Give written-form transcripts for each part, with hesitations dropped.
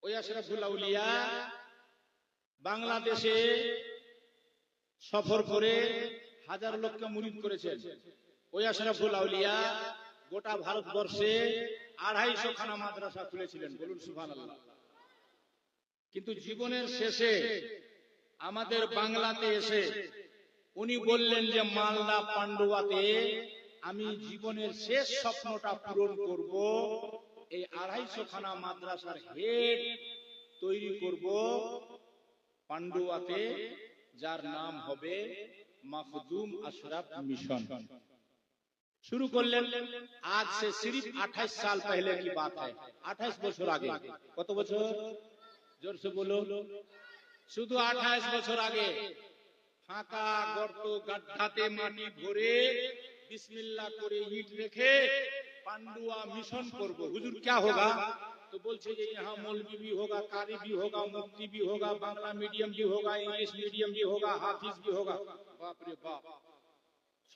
ওই আশরাফুল আউলিয়া বাংলাদেশে সফর করে হাজার লোককে মুরিদ করেছেন। ওই আশরাফুল আউলিয়া গোটা ভারতবর্ষে 250 খানা মাদ্রাসা খুলেছিলেন, বলুন সুবহানাল্লাহ। কিন্তু জীবনের শেষে আমাদের বাংলাতে এসে উনি বললেন যে মালদা পান্ডুয়াতে আমি জীবনের শেষ স্বপ্নটা পূরণ করব, এই 250 খানা মাদ্রাসার হেড তৈরি করব পান্ডুয়াতে, যার নাম হবে मखदूम अशरफ मिशन। शुरू कर लें आज से सिर्फ 28 साल पहले की बात है। 28 বছর আগে। কত বছর? জোর से बोलो। শুধু 28 বছর আগে ফাঁকা গর্ত গাড্ডাতে মাটি ভরে বিসমিল্লাহ করে ইট রেখে पांडुआ मिशन করব। হুজুর क्या होगा? तो बोलছে যে यहाँ मौलवी भी होगा, कारी भी होगा, मुफ्ती भी होगा, बांग्ला मीडियम भी होगा, इंग्लिश मीडियम भी होगा, हाफिज भी होगा। बाप रे बाप,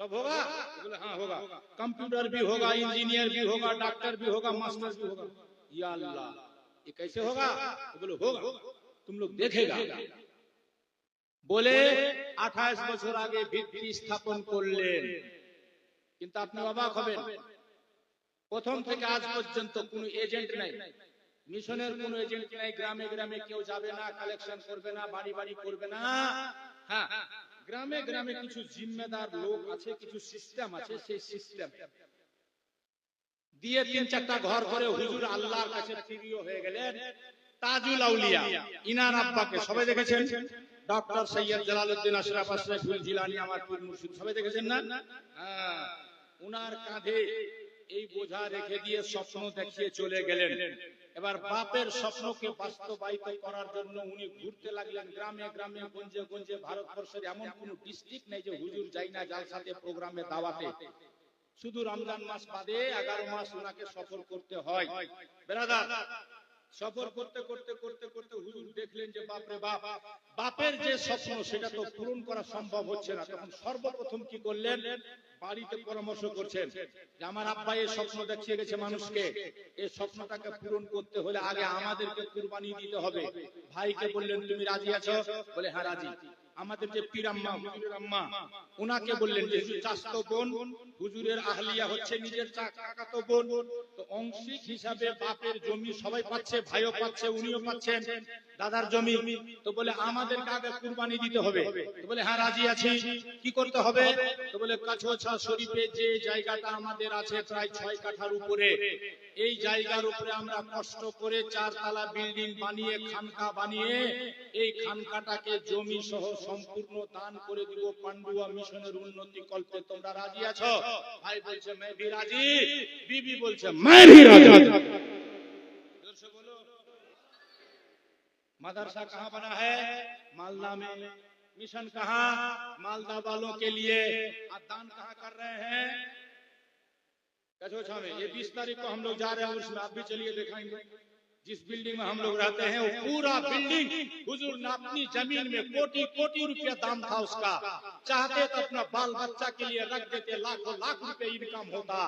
सब होगा? बोले हाँ होगा। कंप्यूटर भी होगा, इंजीनियर भी होगा, डॉक्टर भी होगा, मास्टर भी होगा। या अल्लाह, ये कैसे होगा? तो बोले होगा, तुम लोग देखेगा। बोले 28 বছর আগে ভিত্তি স্থাপন করলেন, কিন্তু আপনি অবাক হবেন, প্রথম থেকে আজ পর্যন্ত কোনো এজেন্ট নাই, মিশনের কোনো এজেন্ট নাই, গ্রামে গ্রামে কেউ যাবে না, কালেকশন করবে না, বাড়ি বাড়ি করবে না। হ্যাঁ, গ্রামে গ্রামে কিছু জিম্মেদার লোক আছে, কিছু সিস্টেম আছে, সেই সিস্টেম দিয়ে 3-4টা ঘর করে হুজুর আল্লাহর কাছে প্রিয় হয়ে গেলেন। তাজুল আউলিয়া ইনার আব্বাকে সবাই দেখেছেন, ডক্টর সৈয়দ জালালউদ্দিন আশরাফ আশরাফুল জিলানী আমার পীর মুর্শিদ, সবাই দেখেছেন না? হ্যাঁ, উনার কাঁধে এই বোঝা রেখে দিয়ে স্বপ্ন দেখিয়ে চলে গেলেন। এবার বাপের স্বপ্নকে বাস্তবায়িত করার জন্য উনি ঘুরতে লাগলেন গ্রামে গ্রামে, গঞ্জে গঞ্জে। ভারতবর্ষের এমন কোন ডিস্ট্রিক্ট নেই যে হুজুর যাই না জালসাতে, প্রোগ্রামে, দাওয়াতে। শুধু রমজান মাস বাদে 11 মাস ওনাকে সফর করতে হয়। বেরাদার, সফর করতে করতে করতে করতে হুজুর দেখলেন যে বাপরে বাপ, বাপের যে স্বপ্ন সেটা তো পূরণ করা সম্ভব হচ্ছে না। তখন সর্বপ্রথম কি করলেন? বাড়িতে পরামর্শ করছেন যে আমার আব্বা এই স্বপ্ন দেখিয়ে গেছে মানুষকে, এই স্বপ্নটাকে পূরণ করতে হলে আগে আমাদেরকে কুরবানি দিতে হবে। ভাইকে বললেন তুমি রাজি আছো? বলে হ্যাঁ রাজি। আমাদের যে পীর আম্মা, হুজুরের আম্মা, উনাকে বললেন যে চাচাতো বোন, হুজুরের আহলিয়া হচ্ছে নিজের কাকাতো বোন, তো অংশিক হিসাবে বাপের জমি সবাই পাচ্ছে, ভাইও পাচ্ছে, উনিও পাচ্ছেন, দাদার জমি। তো বলে আমাদেরকে আগে কুরবানি দিতে হবে। তো বলে হ্যাঁ রাজি আছি। কি করতে হবে? তো বলে কাছোছা শরীফে যে জায়গাটা আমাদের আছে প্রায় 6 কাঠার উপরে, এই জায়গার উপরে আমরা কষ্ট করে 4 তলা বিল্ডিং বানিয়ে, খানকা বানিয়ে, এই খানকাটাকে জমি সহ সম্পূর্ণ দান করে দিব পান্ডুয়া মিশনের উন্নতি কল্পে। তোমরা রাজি আছো? ভাই বলছে मैं भी राजी, बीबी বলছে मैं भी राजी। जोर से बोलो। मदरसा कहाँ बना है? मालदा में। मिशन कहाँ? मालदा वालों के लिए। दान कहाँ कर रहे हैं? कचोछा में। ये 20 तारीख को हम लोग जा रहे हैं, उसमें आप भी चलिए दिखाएंगे। जिस बिल्डिंग में हम लोग रहते हैं वो पूरा बिल्डिंग हुजूर ने अपनी जमीन में कोटि कोटि रुपया दाम था उसका। चाहते तो अपना बाल बच्चा के लिए रख देते, लाखों लाख रुपए इनकम होता।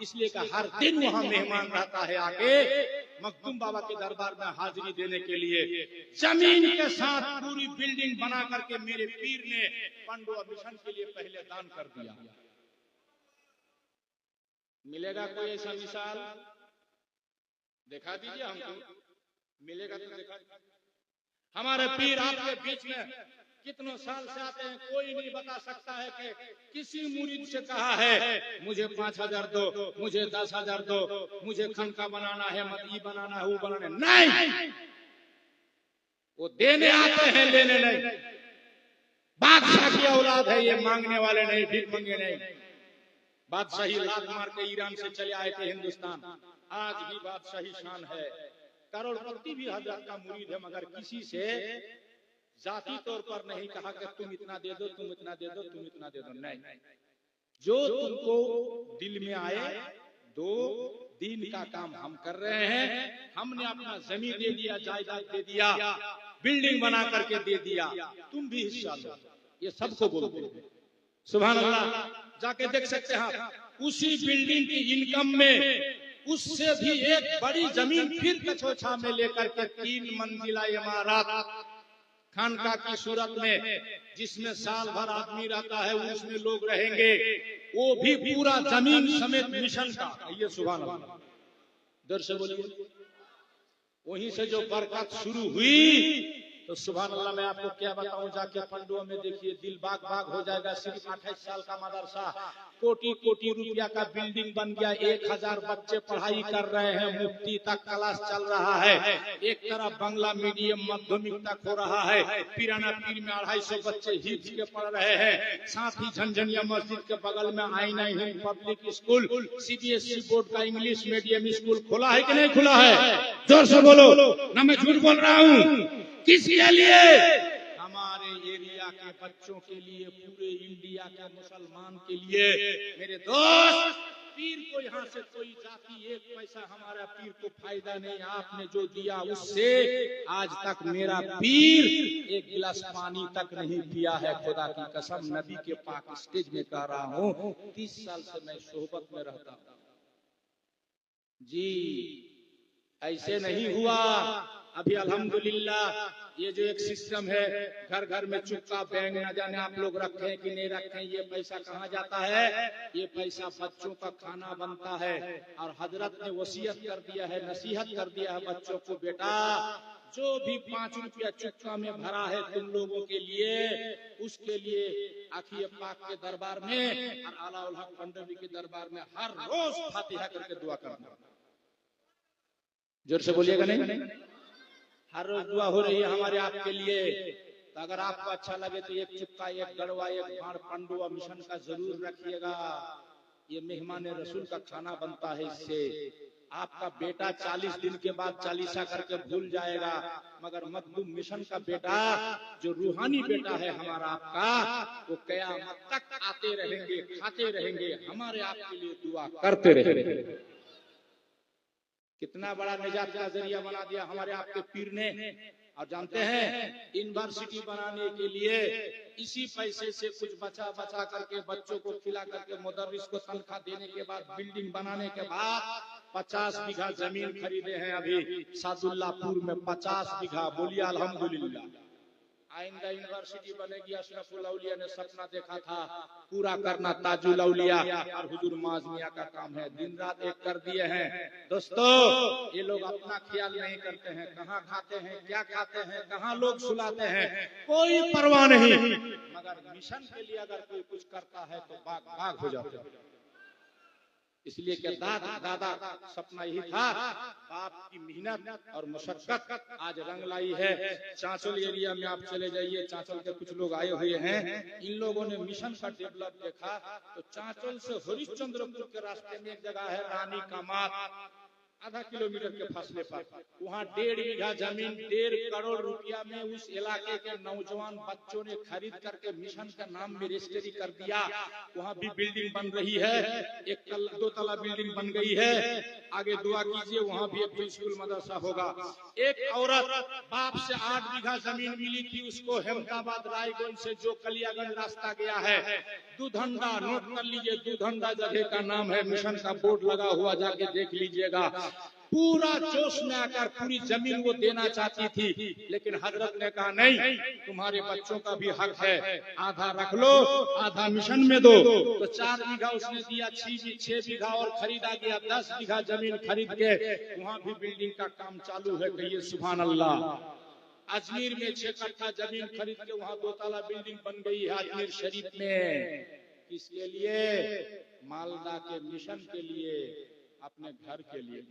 इसलिए कि हर दिन वहाँ मेहमान रहता है आके मखदूम बाबा के दरबार में हाजिरी देने के लिए। जमीन के साथ पूरी बिल्डिंग बना करके मेरे पीर ने पांडुआ मिशन के लिए पहले दान कर दिया। मिलेगा कोई ऐसा मिसाल? दिखा दीजिए हमको, मिलेगा तो दिखा दीजिए। हमारे पीर आपके बीच में कितनों साल से आते हैं, कोई नहीं बता सकता है कि किसी मुरीद से कहा है मुझे 5000 दो, मुझे 10,000 दो, मुझे खनका बनाना है, मदई बनाना है, वो बनाना है। नहीं, वो देने आते हैं, लेने नहीं। बादशाह की औलाद है ये, मांगने वाले नहीं, भीख मंगे नहीं। बादशाही लात मार के ईरान से चले आए थे हिंदुस्तान, आज भी बादशाही शान है। करोड़पति भी हजरत का मुरीद है, मगर किसी से जाती तौर पर नहीं कहा कि तुम इतना दे दो, तुम इतना दे दो, तुम इतना दे दो। नहीं, जो तुमको दिल में आए दो। दीन का काम हम कर रहे हैं। हमने अपना जमीन दे दिया, जायदाद दे दिया, बिल्डिंग बना करके दे दिया, तुम भी हिस्सा लो। ये सबको बोलते हैं। सुभान अल्लाह। जाके देख सकते हैं आप, उसी बिल्डिंग की इनकम में उससे भी एक बड़ी जमीन फिर कछोछा में लेकर के 3 मंजिला इमारत खानका की सूरत में, जिसमें साल भर आदमी रहता है, उसमें लोग रहेंगे, वो भी पूरा जमीन समेत मिशन का। ये सुभान अल्लाह, दर से बोलिए। वहीं से जो बरकत शुरू हुई तो सुभान अल्लाह, मैं आपको क्या बताऊं, जाके पंडुआ में देखिए, दिल बाग बाग हो जाएगा। सिर्फ 28 साल का मदरसा, कोटि कोटि रुपया का बिल्डिंग बन गया, 1000 बच्चे पढ़ाई कर रहे हैं, मुफ्ती तक क्लास चल रहा है, एक तरफ बांग्ला मीडियम माध्यमिक तक हो रहा है, पिराना पीर में 250 बच्चे हिफ्ज के पढ़ रहे हैं, साथ ही झंझनिया मस्जिद के बगल में आईना Hind public school, CBSE board का इंग्लिश मीडियम स्कूल खुला है कि नहीं खुला है? जोर से बोलो ना, मैं झूठ बोल रहा हूँ। किसके लिए? हमारे एरिया के बच्चों के लिए, पूरे इंडिया के मुसलमान के लिए। मेरे दोस्त, पीर को यहाँ से कोई जाति एक पैसा हमारा पीर को फायदा नहीं। आपने जो दिया उससे आज तक मेरा पीर एक गिलास पानी तक नहीं पिया है। खुदा की कसम, नबी के पाक स्टेज में कह रहा हूँ, 30 साल से मैं सोहबत में रहता हूँ जी। ऐसे नहीं हुआ। अभी अल्हम्दुलिल्लाह ये जो एक सिस्टम है, घर घर में चुपका बैंक, न जाने आप लोग रखे हैं कि नहीं रखे, ये पैसा कहाँ जाता है? ये पैसा बच्चों का खाना बनता है। और हजरत ने वसीयत कर दिया है, नसीहत कर दिया है बच्चों को, बेटा जो भी 5 रुपया चुपका में भरा है तुम लोगों के लिए, उसके लिए आखिर पाक के दरबार में और आला उल हक पंडवी के दरबार में हर रोज फातिहा करके दुआ करना। जोर से बोलिएगा नहीं? हर रोज दुआ हो रही है हमारे आपके लिए। तो अगर आपको अच्छा लगे तो एक चुपका, एक गड़वा, एक भाड़ पंडुआ मिशन का जरूर रखिएगा। ये मेहमान रसूल का खाना बनता है। इससे आपका बेटा 40 दिन के बाद चालीसा करके भूल जाएगा, मगर मखदूम मिशन का बेटा जो रूहानी बेटा है हमारा आपका, वो कयामत तक आते रहेंगे, खाते रहेंगे, हमारे आपके लिए दुआ करते रहेंगे। कितना बड़ा निजात का जरिया बना दिया हमारे आपके पीर ने। और जानते हैं, यूनिवर्सिटी बनाने के लिए इसी पैसे से कुछ बचा बचा करके बच्चों को खिला करके मुदर्रिस को तनख्वाह देने के बाद, बिल्डिंग बनाने के बाद 50 बीघा जमीन खरीदे हैं अभी सादुल्लापुर में। 50 बीघा। बोलिए अल्हम्दुलिल्लाह। आइंदा यूनिवर्सिटी बनेगी, अशरफुल औलिया ने सपना देखा था, पूरा करना ताजुल औलिया और हुजूर माज़मिया का काम है। दिन रात एक कर दिए हैं। दोस्तों, ये लोग अपना ख्याल नहीं करते हैं, कहाँ खाते हैं, क्या खाते हैं, कहाँ लोग सुलाते हैं, कोई परवाह नहीं। मगर मिशन के लिए अगर कोई कुछ करता है तो भाग भाग हो जाते हैं। इसलिए कि दादा सपना यही था, बाप की मेहनत और मुशक्कत आज रंग लाई है। चांचल एरिया में आप चले जाइए, चांचल के कुछ लोग आए हुए हैं, इन लोगों ने मिशन का डेवलप देखा। तो चांचल से हरिश्चंद्रपुर के रास्ते में एक जगह है रानी कामात, आधा किलोमीटर के फासले पर, वहाँ 1.5 बीघा जमीन 1.5 करोड़ रुपया में उस इलाके के नौजवान बच्चों ने खरीद करके मिशन का नाम में रजिस्ट्री कर दिया। वहाँ भी बिल्डिंग बन रही है, 2 तला बिल्डिंग बन गई है। आगे दुआ कीजिए, वहाँ भी एक स्कूल मदरसा होगा। एक औरत, बाप से 8 बीघा जमीन मिली थी उसको, अहमदाबाद रायगंज से जो कलियागंज रास्ता गया है, दुधंडा, नोट कर लीजिए, दुधंडा जगह का नाम है, मिशन का बोर्ड लगा हुआ, जाके देख लीजिएगा। पूरा जोश में आकर पूरी जमीन वो देना चाहती थी, लेकिन हजरत ने कहा नहीं, तुम्हारे बच्चों का भी हक है, आधा रख लो, आधा मिशन में दो। तो 4 बीघा उसने दिया, 6 बीघा और खरीदा गया, 10 बीघा जमीन खरीद के वहाँ भी बिल्डिंग का काम चालू है। कहिए सुभान अल्लाह। अजमेर में 6 कट्ठा जमीन खरीद के वहाँ 2 तला बिल्डिंग बन गई है अजमेर शरीफ में। किसके लिए? मालदा के मिशन के लिए, अपने घर के लिए।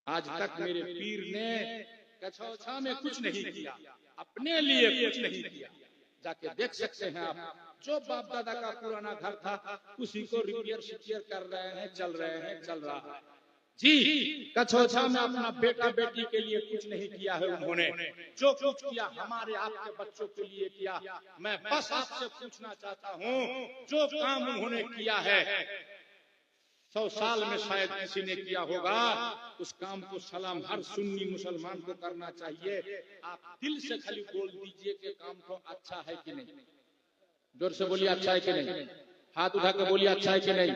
आज तक मेरे पीर ने कछौछा में कुछ नहीं किया, अपने लिए कुछ नहीं किया। जाके देख सकते हैं आप, जो बाप दादा का पुराना घर था उसी को रिपेयर शिपेयर कर रहे हैं, चल रहे हैं, चल रहा है जी। कछौछा में अपना बेटा बेटी के लिए कुछ नहीं किया है उन्होंने। जो कुछ किया हमारे आपके बच्चों के लिए किया। मैं बस आपसे पूछना चाहता हूँ, जो काम उन्होंने किया है 100 साल में शायद किसी ने किया होगा, उस काम को सलाम हर सुन्नी मुसलमान को करना चाहिए। आप दिल से खाली बोल दीजिए कि काम तो अच्छा है कि नहीं। जोर से बोलिए अच्छा है कि नहीं, हाथ उठा के बोलिए अच्छा है कि नहीं।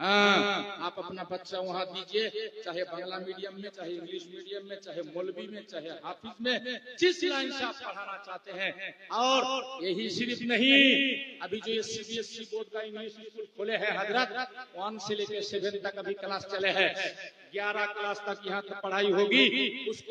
हाँ, आप अपना बच्चा वहाँ दीजिए, चाहे बांग्ला मीडियम में, चाहे इंग्लिश मीडियम में, चाहे मौलवी में, चाहे हाफिज में, जिस लाइन से आप पढ़ाना चाहते हैं। और यही सिर्फ नहीं, अभी जो ये CBSE बोर्ड का इंग्लिश स्कूल खोले हैं हजरत, 1 से लेकर 7 तक अभी क्लास चले हैं, 11 क्लास तक यहाँ तक पढ़ाई होगी। उसके